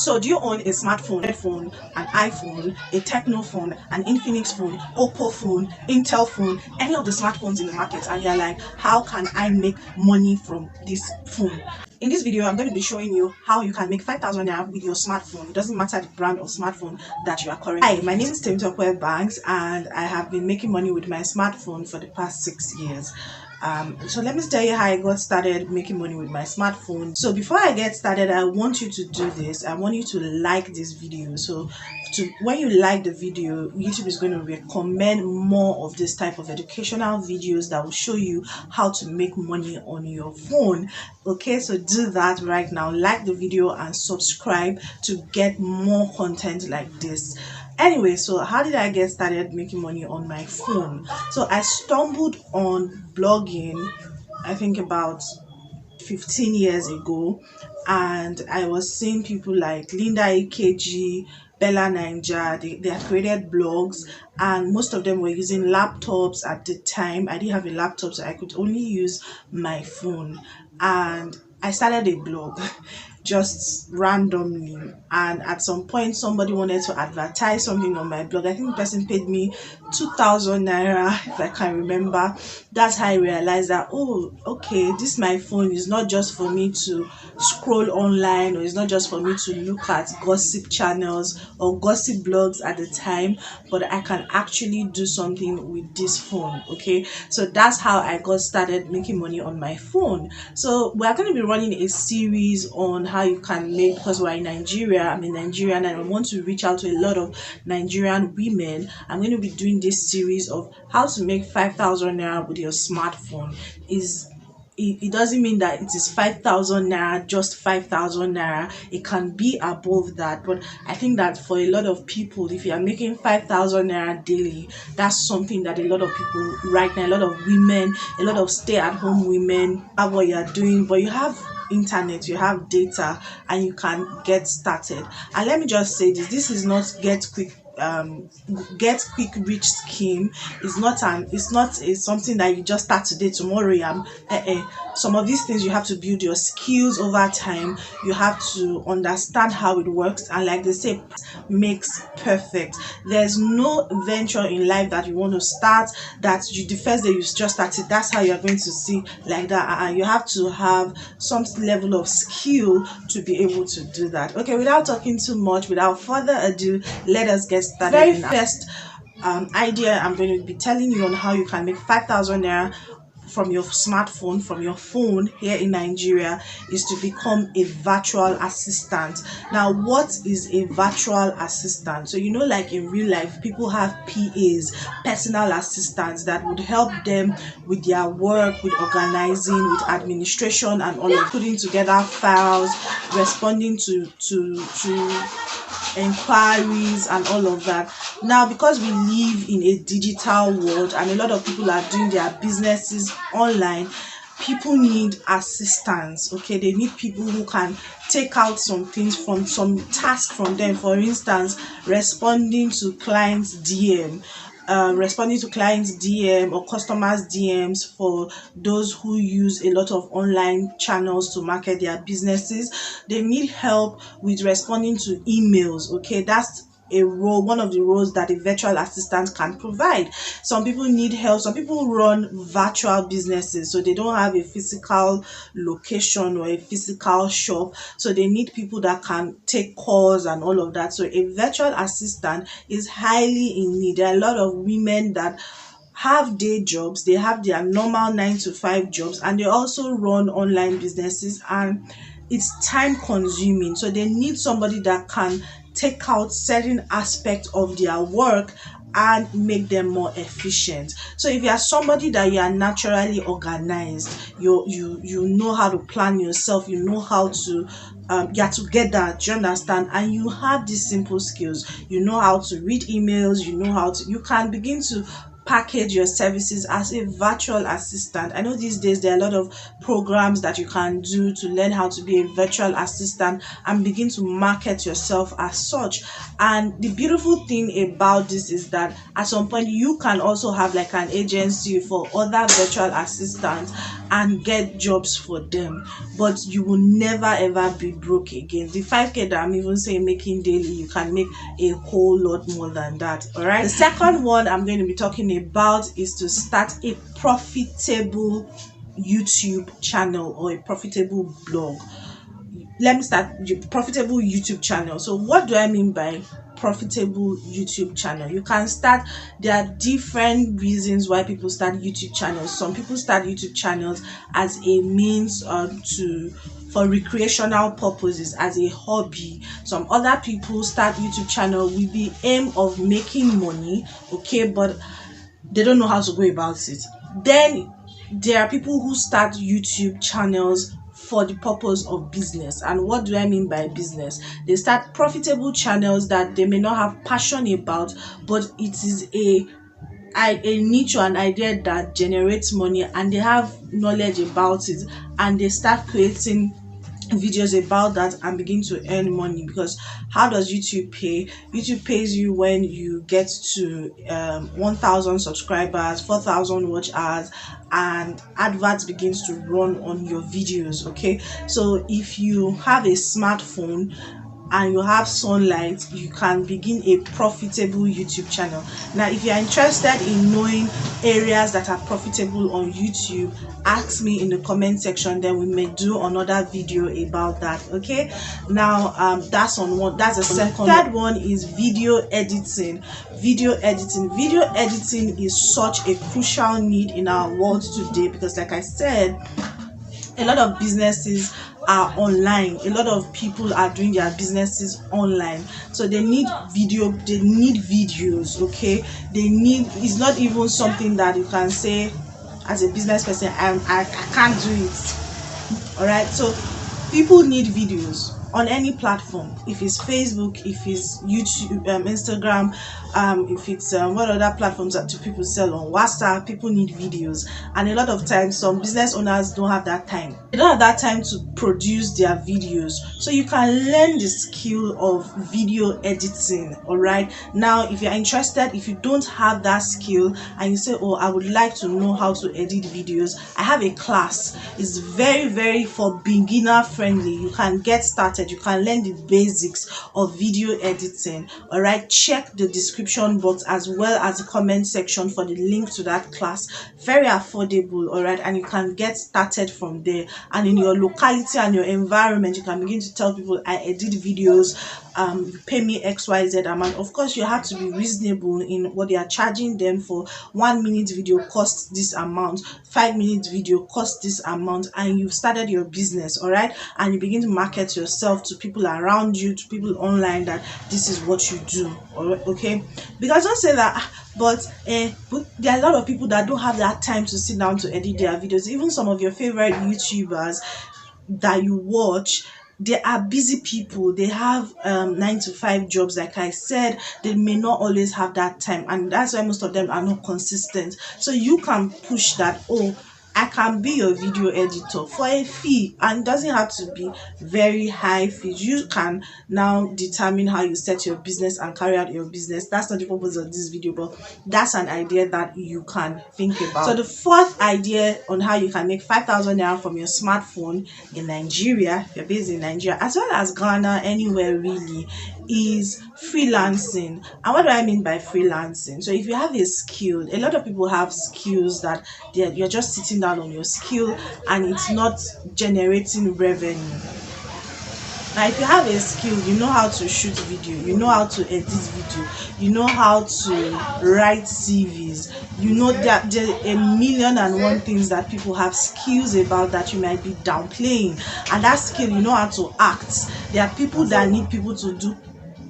So do you own a smartphone, an iPhone, a Techno phone, an Infinix phone, Oppo phone, Intel phone, any of the smartphones in the market, and you're like, how can I make money from this phone? In this video, I'm going to be showing you how you can make 5,000 naira with your smartphone. It doesn't matter the brand of smartphone that you are currently. Hi, my name is Temitope Banks, and I have been making money with my smartphone for the past 6 years. So let me tell you how I got started making money with my smartphone. So before I get started, I want you to do this. I want you to like this video. So when you like the video, YouTube is going to recommend more of this type of educational videos that will show you how to make money on your phone. Okay, so do that right now. Like the video and subscribe to get more content like this. Anyway, so how did I get started making money on my phone? So I stumbled on blogging, I think about 15 years ago, and I was seeing people like Linda AKG, Bella Ninja. They had created blogs, and most of them were using laptops at the time. I didn't have a laptop, so I could only use my phone, and I started a blog just randomly, and at some point somebody wanted to advertise something on my blog. I think the person paid me 2,000 naira, if I can remember. That's how I realized that, oh, okay, this my phone is not just for me to scroll online, or it's not just for me to look at gossip channels or gossip blogs at the time, but I can actually do something with this phone. Okay, so that's how I got started making money on my phone. So we're going to be running a series on how you can make, because we're in Nigeria. I'm a Nigerian and I want to reach out to a lot of Nigerian women. I'm going to be doing this series of how to make 5,000 naira with your smartphone. It doesn't mean that it is 5,000 naira, just 5,000 naira. It can be above that, but I think that for a lot of people, if you are making 5,000 naira daily, that's something that a lot of people right now, a lot of women, a lot of stay-at-home women have what you are doing, but you have internet, you have data, and you can get started. And let me just say this is not get quick rich scheme. It's something that you just start today, tomorrow some of these things you have to build your skills over time. You have to understand how it works, and like they say, makes perfect. There's no venture in life that you want to start that the first day you just started, that's how you're going to see like that. You have to have some level of skill to be able to do that. Okay, without talking too much, without further ado, let us get started. Very first idea I'm going to be telling you on how you can make 5,000 naira from your smartphone, from your phone here in Nigeria, is to become a virtual assistant. Now, what is a virtual assistant? So, you know, like in real life, people have PAs, personal assistants, that would help them with their work, with organizing, with administration, and all of putting together files, responding to inquiries and all of that. Now, because we live in a digital world and a lot of people are doing their businesses online, people need assistance. Okay, they need people who can take out some things from some task from them. For instance, responding to clients DM, or customers DMs, for those who use a lot of online channels to market their businesses. They need help with responding to emails. Okay, that's a role, one of the roles that a virtual assistant can provide. Some people need help. Some people run virtual businesses, so they don't have a physical location or a physical shop, so they need people that can take calls and all of that. So a virtual assistant is highly in need. There are a lot of women that have day jobs, they have their normal 9-to-5 jobs, and they also run online businesses, and it's time consuming. So they need somebody that can take out certain aspects of their work and make them more efficient. So if you are somebody that you are naturally organized, you know how to plan yourself, you know how to get together, do you understand, and you have these simple skills, you know how to read emails, you can begin to package your services as a virtual assistant. I know these days there are a lot of programs that you can do to learn how to be a virtual assistant and begin to market yourself as such. And the beautiful thing about this is that at some point you can also have like an agency for other virtual assistants, and get jobs for them, but you will never ever be broke again. The 5k that I'm even saying making daily, you can make a whole lot more than that. All right, the second one I'm going to be talking about is to start a profitable YouTube channel or a profitable blog. Let me start with profitable YouTube channel. So what do I mean by profitable YouTube channel? You can start, there are different reasons why people start YouTube channels. Some people start YouTube channels as a means for recreational purposes, as a hobby. Some other people start YouTube channel with the aim of making money, okay, but they don't know how to go about it. Then there are people who start YouTube channels for the purpose of business. And what do I mean by business? They start profitable channels that they may not have passion about, but it is a niche or an idea that generates money, and they have knowledge about it, and they start creating videos about that and begin to earn money. Because how does YouTube pay? YouTube pays you when you get to 1,000 subscribers, 4,000 watch hours, and adverts begins to run on your videos. Okay, so if you have a smartphone and you have sunlight, you can begin a profitable YouTube channel. Now, if you are interested in knowing areas that are profitable on YouTube, ask me in the comment section, then we may do another video about that. Okay, now that's on one. That's the second. Third one is video editing. Video editing is such a crucial need in our world today, because like I said, a lot of businesses are online. A lot of people are doing their businesses online, so they need videos. Okay, it's not even something that you can say as a business person, I can't do it. All right, so people need videos on any platform. If it's Facebook, if it's YouTube, Instagram, if it's what other platforms that people sell on, WhatsApp, people need videos. And a lot of times some business owners don't have that time. They don't have that time to produce their videos. So you can learn the skill of video editing. All right, now if you're interested, if you don't have that skill and you say, oh, I would like to know how to edit videos, I have a class. It's very for beginner friendly. You can get started. You can learn the basics of video editing. All right, check the description box as well as the comment section for the link to that class. Very affordable. All right, and you can get started from there. And in your locality and your environment, you can begin to tell people, I edit videos, you pay me XYZ amount. Of course, you have to be reasonable in what they are charging them for. 1 minute video costs this amount, 5 minutes video costs this amount, and you've started your business. All right, and you begin to market yourself to people around you, to people online, that this is what you do. All right, okay, because don't say that, but there are a lot of people that don't have that time to sit down to edit their videos. Even some of your favorite YouTubers that you watch, they are busy people. They have 9 to 5 jobs. Like I said, they may not always have that time, and that's why most of them are not consistent. So you can push that, oh, I can be your video editor for a fee, and it doesn't have to be very high fees. You can now determine how you set your business and carry out your business. That's not the purpose of this video, but that's an idea that you can think about. So the fourth idea on how you can make 5,000 naira from your smartphone in Nigeria, if you're based in Nigeria, as well as Ghana, anywhere really, is freelancing. And what do I mean by freelancing? So if you have a skill, a lot of people have skills that you're just sitting down on your skill and it's not generating revenue. Now, if you have a skill, you know how to shoot video, you know how to edit video, you know how to write CVs, you know that there are a million and one things that people have skills about that you might be downplaying. And that skill, you know how to act. There are people that need people to do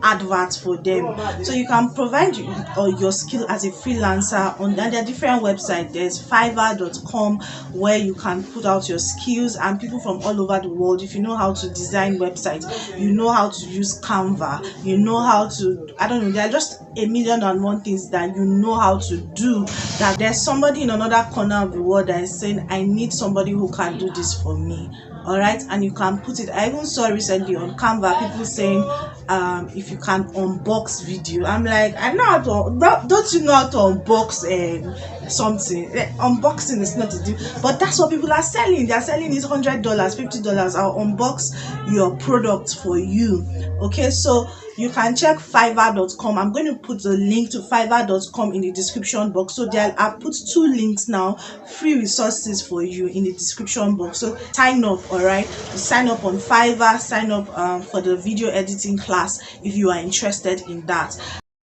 adverts for them, so you can provide your skill as a freelancer on, and there are different websites. There's fiverr.com where you can put out your skills, and people from all over the world, if you know how to design websites, you know how to use Canva, you know how to, I don't know, there are just a million and one things that you know how to do, that there's somebody in another corner of the world that is saying, I need somebody who can do this for me. All right, and you can put it. I even saw recently on Canva people saying, if you can unbox video. I'm like, I know how to, don't you know how to unbox something? Unboxing is not a deal, but that's what people are selling. They're selling is $100, $50. I'll unbox your product for you. Okay, so you can check fiverr.com. I'm going to put the link to fiverr.com in the description box. So there, I've put 2 links now, free resources for you in the description box. So sign up. All right, you sign up on Fiverr, sign up for the video editing class if you are interested in that.